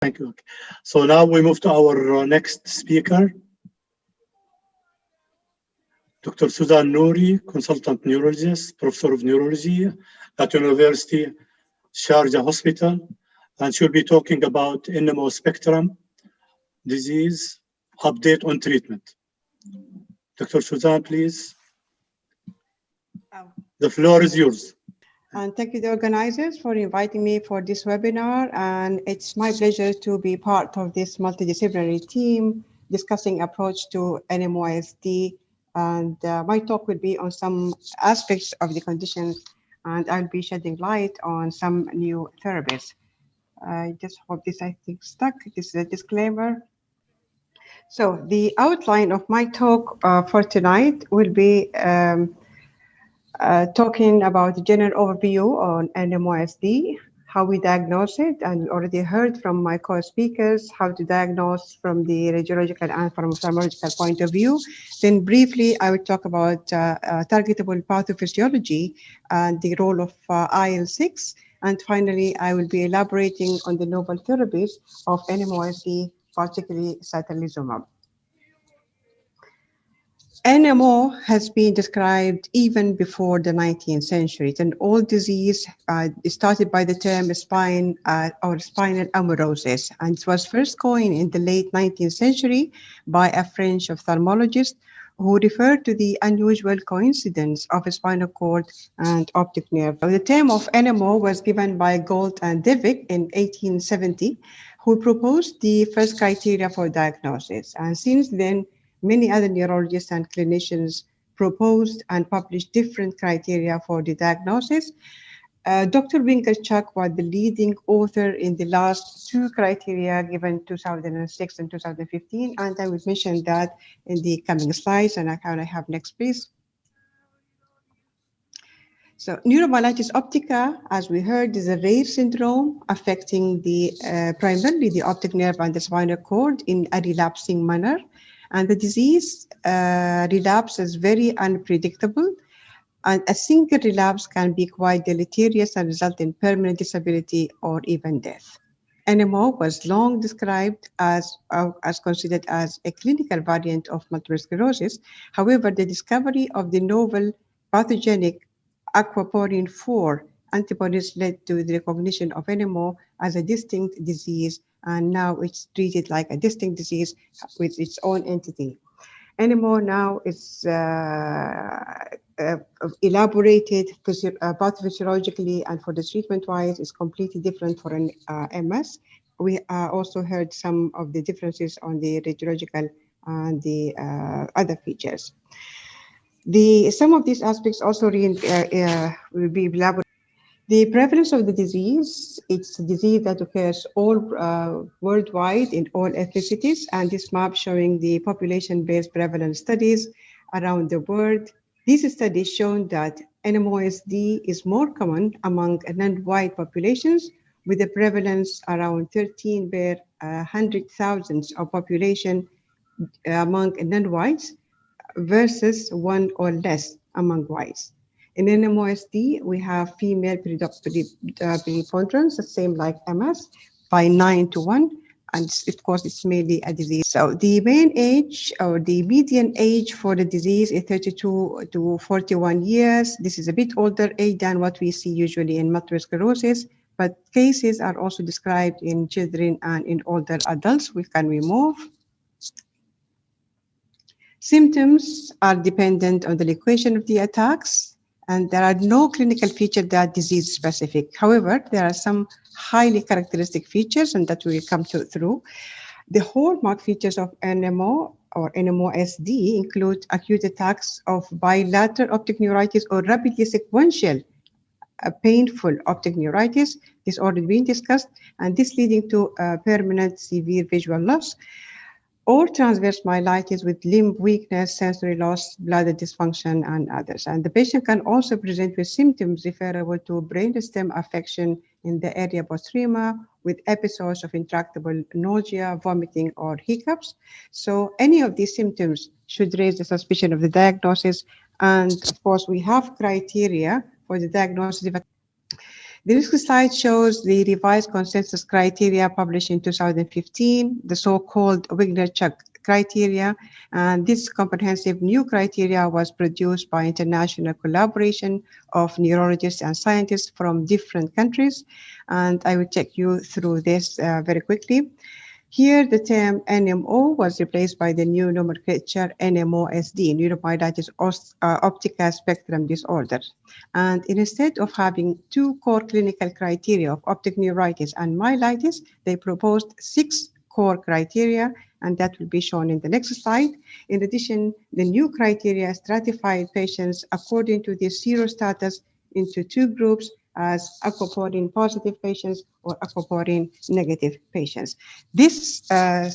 Thank you. So now we move to our next speaker, Dr. Suzan Noori, consultant neurologist, professor of neurology at University Sharjah Hospital, and she'll be talking about NMO spectrum disease update on treatment. Dr. Suzan, please. The floor is yours. And thank you, the organizers, for inviting me for this webinar. And it's my pleasure to be part of this multidisciplinary team discussing approach to NMOSD. And my talk will be on some aspects of the condition, and I'll be shedding light on some new therapies. I just hope this, I think, stuck. This is a disclaimer. So the outline of my talk for tonight will be talking about the general overview on NMOSD, how we diagnose it, and we already heard from my co-speakers how to diagnose from the radiological and from ophthalmological point of view. Then briefly, I will talk about targetable pathophysiology and the role of IL6. And finally, I will be elaborating on the novel therapies of NMOSD, particularly Satralizumab. NMO has been described even before the 19th century. It's an old disease. It started by the term spine or spinal amaurosis, and it was first coined in the late 19th century by a French ophthalmologist who referred to the unusual coincidence of a spinal cord and optic nerve. The term of NMO was given by Gold and Devick in 1870, who proposed the first criteria for diagnosis. And since then, many other neurologists and clinicians proposed and published different criteria for the diagnosis. Dr. Winkelchuck was the leading author in the last two criteria given 2006 and 2015, and I will mention that in the coming slides. And I have next, please. So neuromyelitis optica, as we heard, is a rare syndrome affecting the primarily the optic nerve and the spinal cord in a relapsing manner. And the disease relapse is very unpredictable, and a single relapse can be quite deleterious and result in permanent disability or even death. NMO was long described as considered as a clinical variant of multiple sclerosis. However, the discovery of the novel pathogenic Aquaporin 4 antibodies led to the recognition of NMO as a distinct disease, and now it's treated like a distinct disease with its own entity. NMO now is elaborated pathophysiologically, and for the treatment-wise is completely different for an MS. We also heard some of the differences on the radiological and the other features. Some of these aspects also will be elaborated. The prevalence of the disease, it's a disease that occurs all worldwide in all ethnicities, and this map showing the population-based prevalence studies around the world. These studies shown that NMOSD is more common among non-white populations, with a prevalence around 13 per 100,000 of population among non-whites versus 1 or less among whites. In NMOSD, we have female preponderance, the same like MS, by 9:1, and of course, it's mainly a disease. So the main age or the median age for the disease is 32 to 41 years. This is a bit older age than what we see usually in multiple sclerosis, but cases are also described in children and in older adults. Can we move? Symptoms are dependent on the location of the attacks, and there are no clinical features that are disease specific. However, there are some highly characteristic features, and that we will come through. The hallmark features of NMO or NMOSD include acute attacks of bilateral optic neuritis or rapidly sequential painful optic neuritis. This already been discussed, and this leading to permanent severe visual loss, or transverse myelitis with limb weakness, sensory loss, bladder dysfunction, and others. And the patient can also present with symptoms referable to brainstem affection in the area postrema with episodes of intractable nausea, vomiting, or hiccups. So any of these symptoms should raise the suspicion of the diagnosis. And of course, we have criteria for the diagnosis. The next slide shows the revised consensus criteria published in 2015, the so-called Wigner-Chuck criteria. And this comprehensive new criteria was produced by international collaboration of neurologists and scientists from different countries. And I will take you through this very quickly. Here, the term NMO was replaced by the new nomenclature NMOSD, Neuromyelitis Optica Spectrum Disorder. And instead of having 2 core clinical criteria of optic neuritis and myelitis, they proposed 6 core criteria, and that will be shown in the next slide. In addition, the new criteria stratified patients according to their serostatus into 2 groups as Aquaporin positive patients or Aquaporin negative patients. This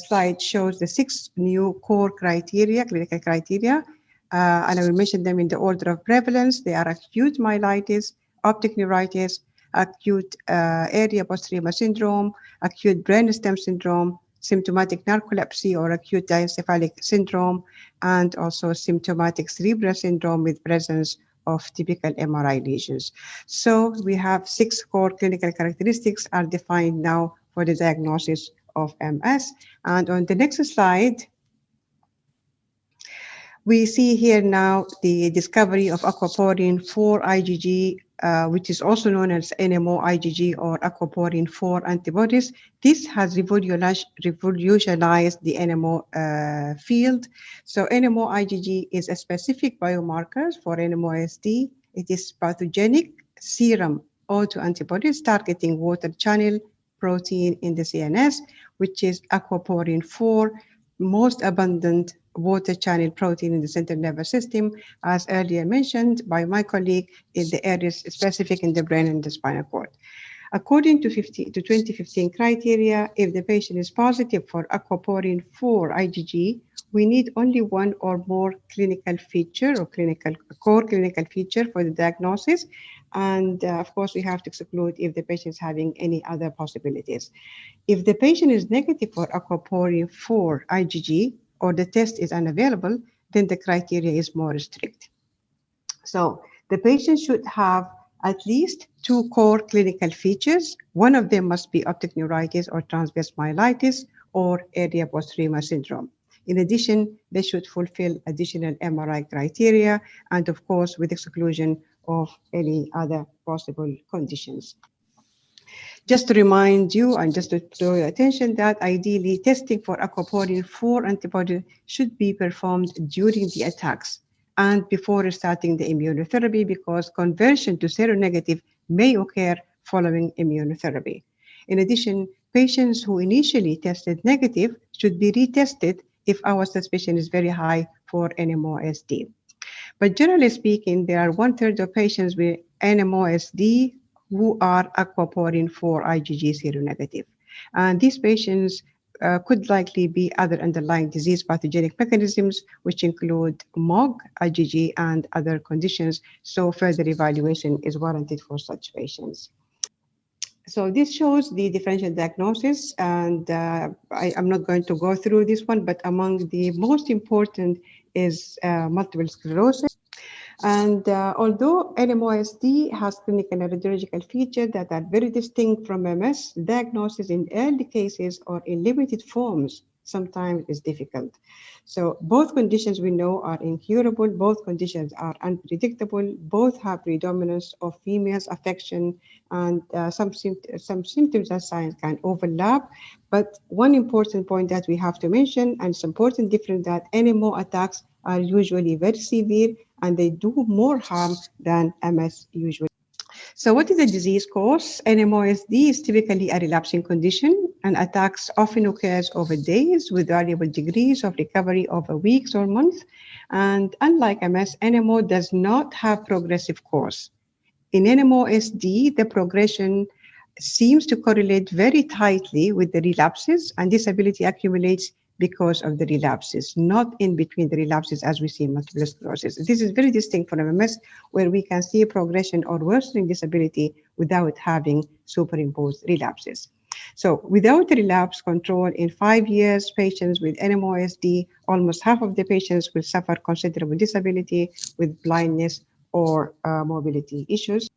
slide shows the 6 new core criteria, clinical criteria, and I will mention them in the order of prevalence. They are acute myelitis, optic neuritis, acute area postrema syndrome, acute brainstem syndrome, symptomatic narcolepsy or acute diencephalic syndrome, and also symptomatic cerebral syndrome with presence of typical MRI lesions. So we have 6 core clinical characteristics are defined now for the diagnosis of MS. And on the next slide, we see here now the discovery of Aquaporin 4 IgG, which is also known as NMO IgG or Aquaporin 4 antibodies. This has revolutionized the NMO field. So NMO IgG is a specific biomarker for NMOSD. It is pathogenic serum autoantibodies targeting water channel protein in the CNS, which is Aquaporin 4, most abundant water channel protein in the central nervous system, as earlier mentioned by my colleague, in the areas specific in the brain and the spinal cord. According to 2015 criteria, if the patient is positive for Aquaporin 4 IgG, we need only 1 or more clinical feature or core clinical feature for the diagnosis. And of course, we have to exclude if the patient is having any other possibilities. If the patient is negative for Aquaporin 4 IgG or the test is unavailable, then the criteria is more strict. So the patient should have at least 2 core clinical features. One of them must be optic neuritis or transverse myelitis or area postrema syndrome. In addition, they should fulfill additional MRI criteria and of course with exclusion of any other possible conditions. Just to remind you and just to draw your attention that ideally testing for Aquaporin 4 antibody should be performed during the attacks and before starting the immunotherapy because conversion to seronegative may occur following immunotherapy. In addition, patients who initially tested negative should be retested if our suspicion is very high for NMOSD. But generally speaking, there are 1/3 of patients with NMOSD who are Aquaporin 4 IgG seronegative. And these patients could likely be other underlying disease pathogenic mechanisms, which include MOG, IgG, and other conditions. So further evaluation is warranted for such patients. So this shows the differential diagnosis, and I'm not going to go through this one, but among the most important is multiple sclerosis. And although NMOSD has clinical and radiological features that are very distinct from MS, diagnosis in early cases or in limited forms sometimes is difficult. So both conditions we know are incurable, both conditions are unpredictable, both have predominance of females affection, and some symptoms and signs can overlap. But one important point that we have to mention, and it's important difference, that NMO attacks are usually very severe and they do more harm than MS usually. So what is the disease cause? NMOSD is typically a relapsing condition, and attacks often occurs over days with variable degrees of recovery over weeks or months. And unlike MS, NMO does not have progressive course. In NMOSD, the progression seems to correlate very tightly with the relapses, and disability accumulates because of the relapses, not in between the relapses as we see in multiple sclerosis. This is very distinct from MS, where we can see a progression or worsening disability without having superimposed relapses. So without relapse control, in 5 years, patients with NMOSD, almost half of the patients will suffer considerable disability with blindness or mobility issues.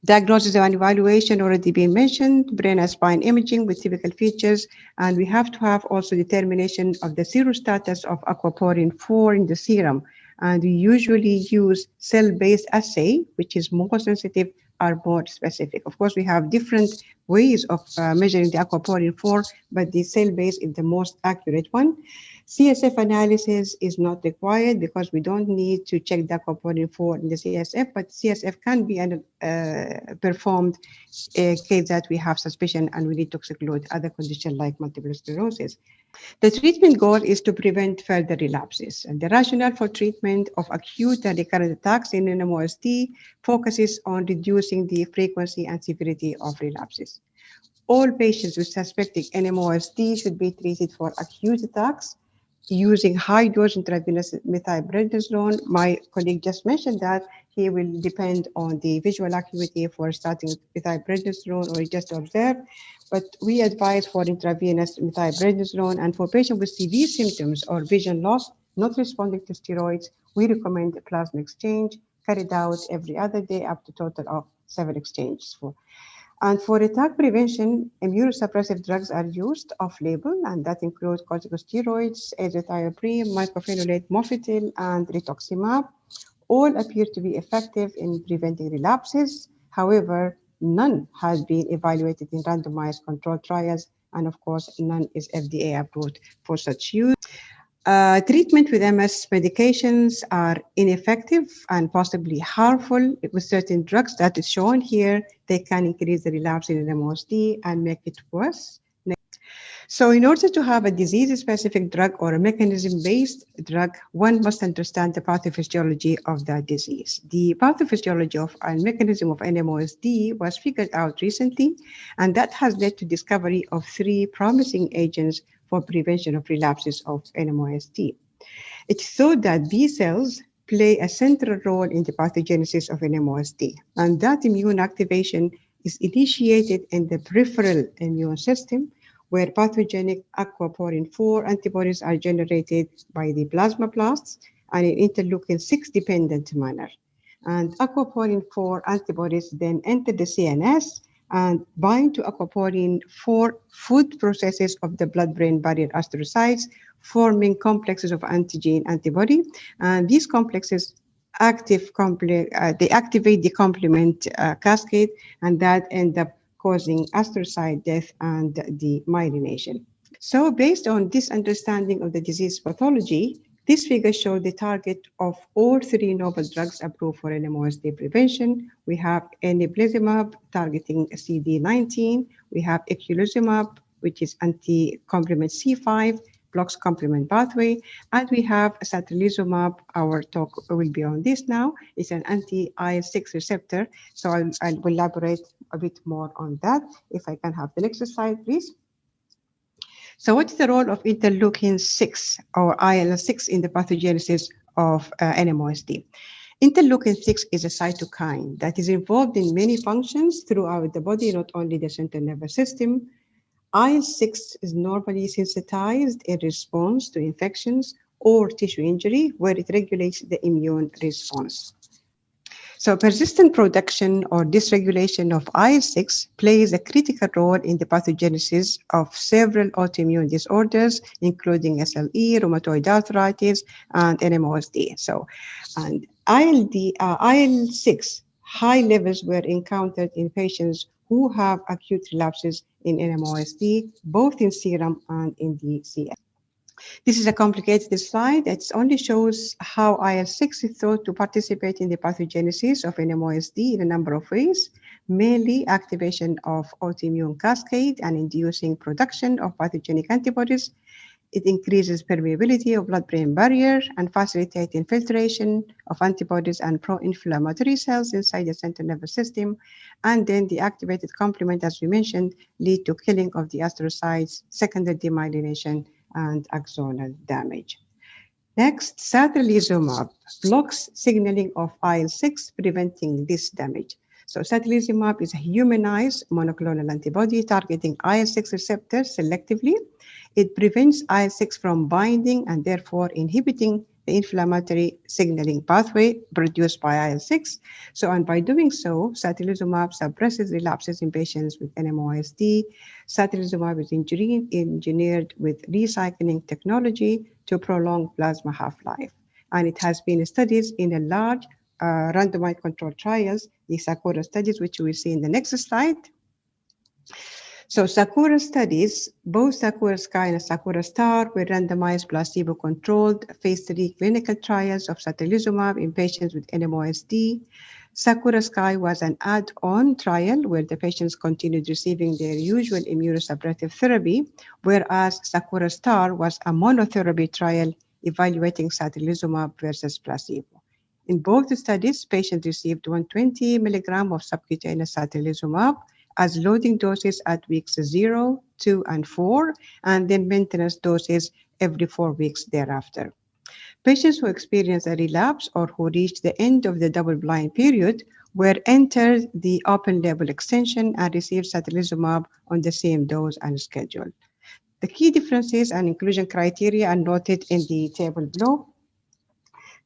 Diagnosis and evaluation already been mentioned, brain and spine imaging with typical features, and we have to have also determination of the serostatus of Aquaporin 4 in the serum. And we usually use cell-based assay, which is more sensitive or more specific. Of course, we have different ways of measuring the Aquaporin 4, but the cell-based is the most accurate one. CSF analysis is not required because we don't need to check the Aquaporin 4 in the CSF, but CSF can be performed in case that we have suspicion and we need to exclude other conditions like multiple sclerosis. The treatment goal is to prevent further relapses. And the rationale for treatment of acute and recurrent attacks in NMOSD focuses on reducing the frequency and severity of relapses. All patients with suspected NMOSD should be treated for acute attacks using high-dose intravenous methylprednisolone. My colleague just mentioned that he will depend on the visual acuity for starting methylprednisolone or just observe. But we advise for intravenous methylprednisolone, and for patients with severe symptoms or vision loss not responding to steroids, we recommend a plasma exchange carried out every other day up to a total of 7 exchanges. And for attack prevention, immunosuppressive drugs are used off-label, and that includes corticosteroids, azathioprine, mycophenolate mofetil, and rituximab. All appear to be effective in preventing relapses. However, none has been evaluated in randomized controlled trials, and of course, none is FDA approved for such use. Treatment with MS medications are ineffective and possibly harmful. With certain drugs that is shown here, they can increase the relapse in NMOSD and make it worse. So in order to have a disease-specific drug or a mechanism-based drug, one must understand the pathophysiology of that disease. The pathophysiology of and mechanism of NMOSD was figured out recently, and that has led to discovery of 3 promising agents for prevention of relapses of NMOSD. It's thought that B cells play a central role in the pathogenesis of NMOSD, and that immune activation is initiated in the peripheral immune system, where pathogenic Aquaporin 4 antibodies are generated by the plasmablasts and in interleukin-6 dependent manner. And Aquaporin 4 antibodies then enter the CNS and bind to Aquaporin 4 food processes of the blood-brain barrier astrocytes, forming complexes of antigen antibody. And these complexes they activate the complement cascade, and that ends up causing astrocyte death and demyelination. So based on this understanding of the disease pathology, this figure shows the target of all 3 novel drugs approved for NMOSD prevention. We have Neplizumab targeting CD19. We have Eculizumab, which is anti-complement C5, blocks complement pathway, and we have Satralizumab. Our talk will be on this now. It's an anti-IL6 receptor, so I'll elaborate a bit more on that. If I can have the next slide, please. So what's the role of interleukin-6 or IL6 in the pathogenesis of NMOSD? Interleukin-6 is a cytokine that is involved in many functions throughout the body, not only the central nervous system. IL6 is normally sensitized in response to infections or tissue injury, where it regulates the immune response. So persistent production or dysregulation of IL6 plays a critical role in the pathogenesis of several autoimmune disorders, including SLE, rheumatoid arthritis, and NMOSD. So, and IL6 high levels were encountered in patients who have acute relapses in NMOSD, both in serum and in the CSF. This is a complicated slide. It only shows how IL6 is thought to participate in the pathogenesis of NMOSD in a number of ways, mainly activation of autoimmune cascade and inducing production of pathogenic antibodies. It increases permeability of blood-brain barrier and facilitates infiltration of antibodies and pro-inflammatory cells inside the central nervous system. And then the activated complement, as we mentioned, lead to killing of the astrocytes, secondary demyelination, and axonal damage. Next, Satralizumab blocks signaling of IL6, preventing this damage. So Satralizumab is a humanized monoclonal antibody targeting IL6 receptors selectively. It prevents IL6 from binding and therefore inhibiting the inflammatory signaling pathway produced by IL6. So, and by doing so, Satralizumab suppresses relapses in patients with NMOSD. Satralizumab is engineered with recycling technology to prolong plasma half-life. And it has been studied in a large randomized controlled trials, the Sakura studies, which we see in the next slide. So Sakura studies, both Sakura Sky and Sakura Star were randomized placebo-controlled phase 3 clinical trials of Satralizumab in patients with NMOSD. Sakura Sky was an add-on trial where the patients continued receiving their usual immunosuppressive therapy, whereas Sakura Star was a monotherapy trial evaluating Satralizumab versus placebo. In both studies, patients received 120 milligrams of subcutaneous Satralizumab as loading doses at weeks 0, 2, and 4, and then maintenance doses every 4 weeks thereafter. Patients who experienced a relapse or who reached the end of the double-blind period were entered the open-label extension and received Satralizumab on the same dose and schedule. The key differences and inclusion criteria are noted in the table below.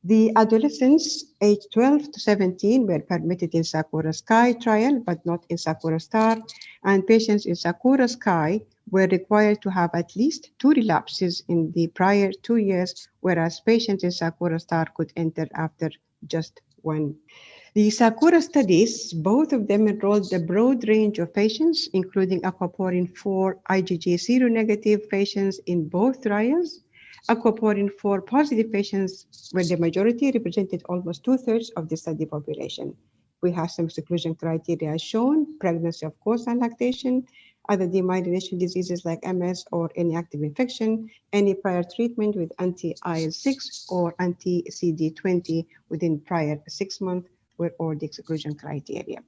The adolescents aged 12 to 17 were permitted in Sakura Sky trial, but not in Sakura Star, and patients in Sakura Sky were required to have at least 2 relapses in the prior 2 years, whereas patients in Sakura Star could enter after just 1. The Sakura studies, both of them enrolled a broad range of patients, including Aquaporin 4 IgG seronegative patients in both trials. Aquaporin 4 positive patients were the majority, represented almost 2/3 of the study population. We have some exclusion criteria shown: pregnancy, of course, and lactation, other demyelination diseases like MS or any active infection, any prior treatment with anti-IL6 or anti-CD20 within prior 6 months were all the exclusion criteria.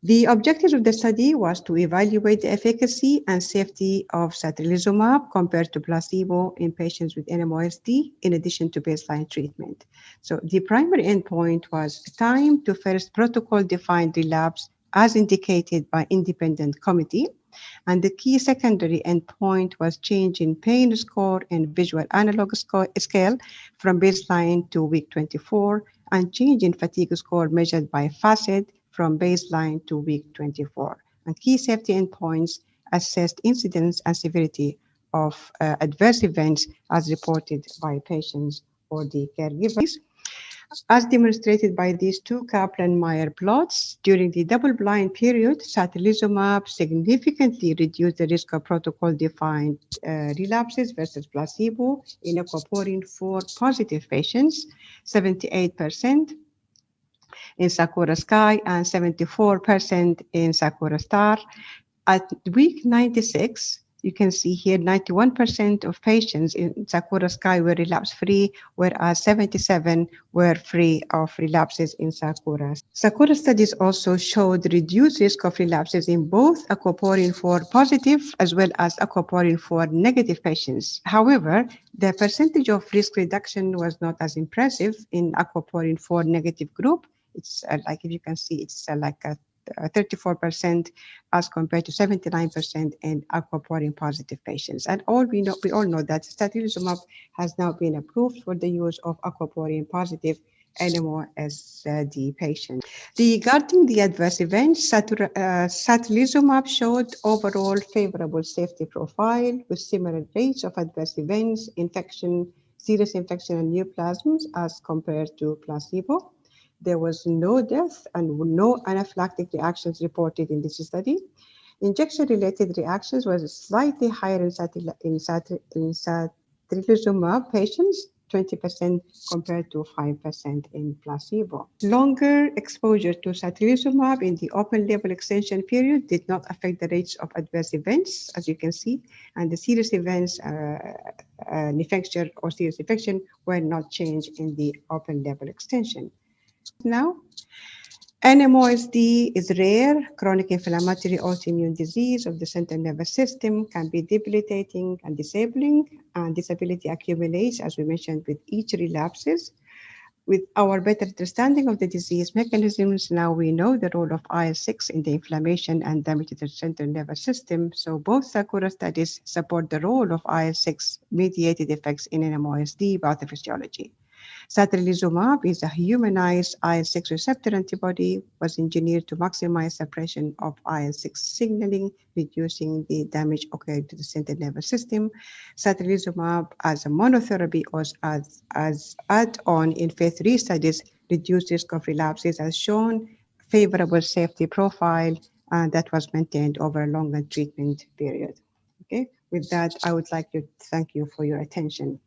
The objectives of the study was to evaluate the efficacy and safety of Satralizumab compared to placebo in patients with NMOSD, in addition to baseline treatment. So the primary endpoint was time to first protocol-defined relapse as indicated by independent committee. And the key secondary endpoint was change in pain score and visual analog scale from baseline to week 24, and change in fatigue score measured by FACIT from baseline to week 24. And key safety endpoints assessed incidence and severity of adverse events as reported by patients or the caregivers. As demonstrated by these 2 Kaplan-Meier plots, during the double-blind period, Satralizumab significantly reduced the risk of protocol-defined relapses versus placebo in Aquaporin 4 positive patients, 78%. In Sakura Sky and 74% in Sakura Star. At week 96, you can see here 91% of patients in Sakura Sky were relapse-free, whereas 77 were free of relapses in Sakura. Sakura studies also showed reduced risk of relapses in both Aquaporin 4 positive as well as Aquaporin 4 negative patients. However, the percentage of risk reduction was not as impressive in Aquaporin 4 negative group. It's like, if you can see, it's like a 34% as compared to 79% in Aquaporin positive patients. And we all know that Satralizumab has now been approved for the use of Aquaporin positive NMOSD patients. Regarding the adverse events, Satralizumab showed overall favorable safety profile with similar rates of adverse events, infection, serious infection, and neoplasms as compared to placebo. There was no death and no anaphylactic reactions reported in this study. Injection-related reactions was slightly higher in Satralizumab patients, 20% compared to 5% in placebo. Longer exposure to Satralizumab in the open-label extension period did not affect the rates of adverse events, as you can see, and the serious events, infection or serious infection, were not changed in the open-label extension. Now, NMOSD is rare chronic inflammatory autoimmune disease of the central nervous system, can be debilitating and disabling, and disability accumulates, as we mentioned, with each relapses. With our better understanding of the disease mechanisms, now we know the role of IL6 in the inflammation and damage to the central nervous system. So both Sakura studies support the role of IL6 mediated effects in NMOSD pathophysiology. Satralizumab is a humanized IL6 receptor antibody, was engineered to maximize suppression of IL6 signaling, reducing the damage occurred to the central nervous system. Satralizumab as a monotherapy or as add-on in phase 3 studies reduced risk of relapses as shown, favorable safety profile, and that was maintained over a longer treatment period. Okay, with that, I would like to thank you for your attention.